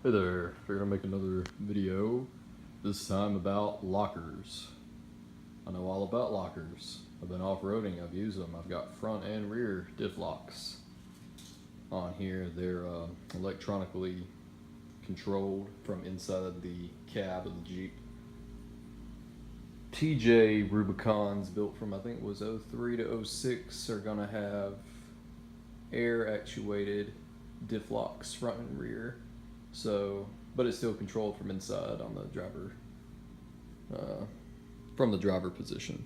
Hey there, figured I'd make another video, this time about lockers. I know all about lockers. I've been off-roading, I've used them. I've got front and rear diff locks on here. They're electronically controlled from inside the cab of the Jeep. TJ Rubicons built from I think it was 03 to 06 are gonna have air actuated diff locks front and rear. So, but it's still controlled from inside on the driver, from the driver position.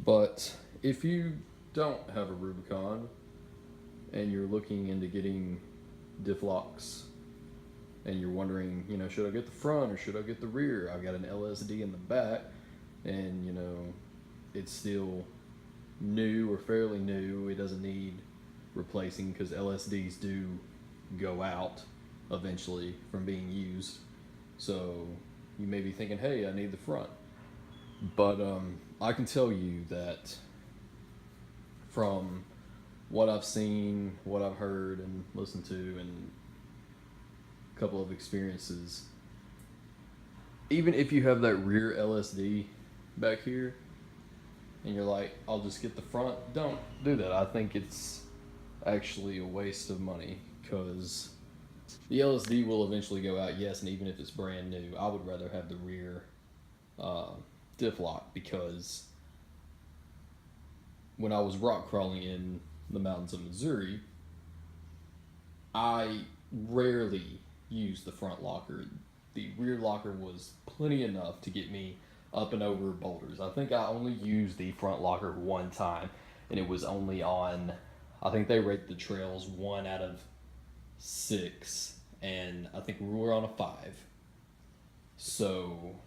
But if you don't have a Rubicon and you're looking into getting diff locks and you're wondering, should I get the front or should I get the rear? I've got an LSD in the back and, it's still new or fairly new. It doesn't need replacing because LSDs do go out eventually from being used. So you may be thinking, hey, I need the front. But I can tell you that from what I've seen, what I've heard and listened to, and a couple of experiences, even if you have that rear LSD back here and you're like, I'll just get the front, don't do that. I think it's actually a waste of money because the LSD will eventually go out, yes, and even if it's brand new, I would rather have the rear diff lock because when I was rock crawling in the mountains of Missouri, I rarely used the front locker. The rear locker was plenty enough to get me up and over boulders. I think I only used the front locker one time, and it was only on, I think they rate the trails 1 out of 6, and I think we were on a 5. So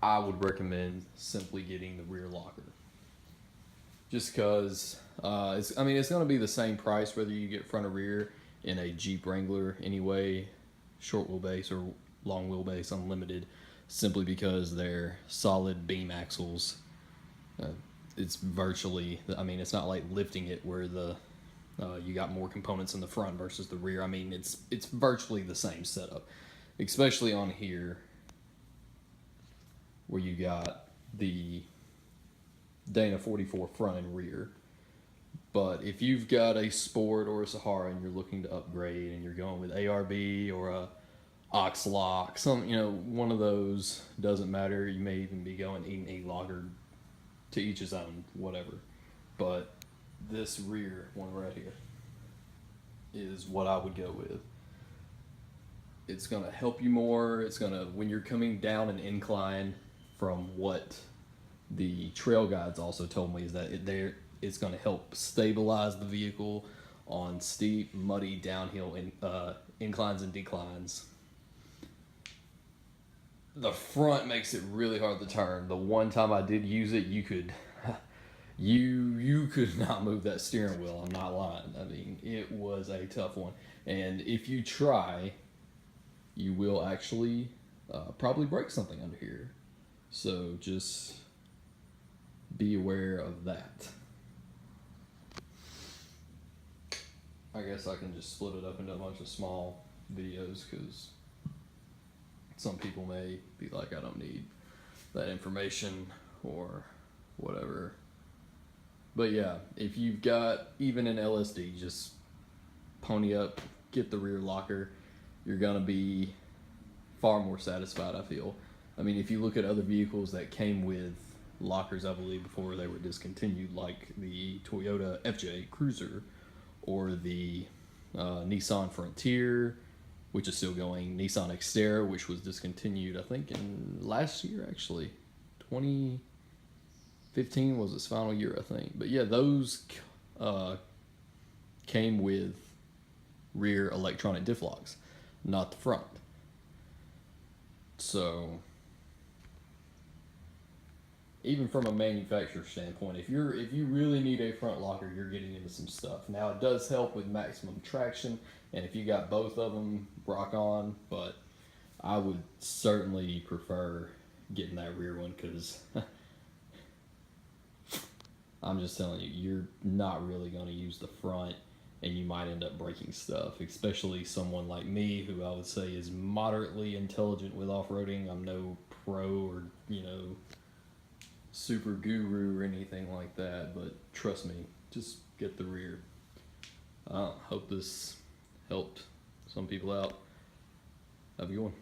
I would recommend simply getting the rear locker, just because it's going to be the same price whether you get front or rear in a Jeep Wrangler anyway, short wheelbase or long wheelbase unlimited, simply because they're solid beam axles. It's virtually, it's not like lifting it where the you got more components in the front versus the rear. It's virtually the same setup, especially on here where you got the Dana 44 front and rear. But if you've got a Sport or a Sahara and you're looking to upgrade and you're going with ARB or a Oxlock, one of those, doesn't matter. You may even be going E-locker, to each his own, whatever. But this rear one right here is what I would go with. It's going to help you more. It's going to, when you're coming down an incline, from what the trail guides also told me, is that it's going to help stabilize the vehicle on steep, muddy, downhill inclines and declines. The front makes it really hard to turn. The one time I did use it, you could not move that steering wheel. I'm not lying. It was a tough one. And if you try, you will actually probably break something under here. So just be aware of that. I guess I can just split it up into a bunch of small videos because some people may be like, I don't need that information or whatever. But yeah, if you've got even an LSD, just pony up, get the rear locker. You're going to be far more satisfied, I feel. If you look at other vehicles that came with lockers, I believe, before they were discontinued, like the Toyota FJ Cruiser or the Nissan Frontier, which is still going, Nissan Xterra, which was discontinued, I think, in last year, actually. 2015 was its final year, I think. But yeah, those came with rear electronic diff locks, not the front. So even from a manufacturer standpoint, if you really need a front locker, you're getting into some stuff. Now, it does help with maximum traction, and if you got both of them, rock on. But I would certainly prefer getting that rear one because I'm just telling you, you're not really going to use the front and you might end up breaking stuff, especially someone like me who I would say is moderately intelligent with off-roading. I'm no pro or, super guru or anything like that, but trust me, just get the rear. I hope this helped some people out. Have a good one.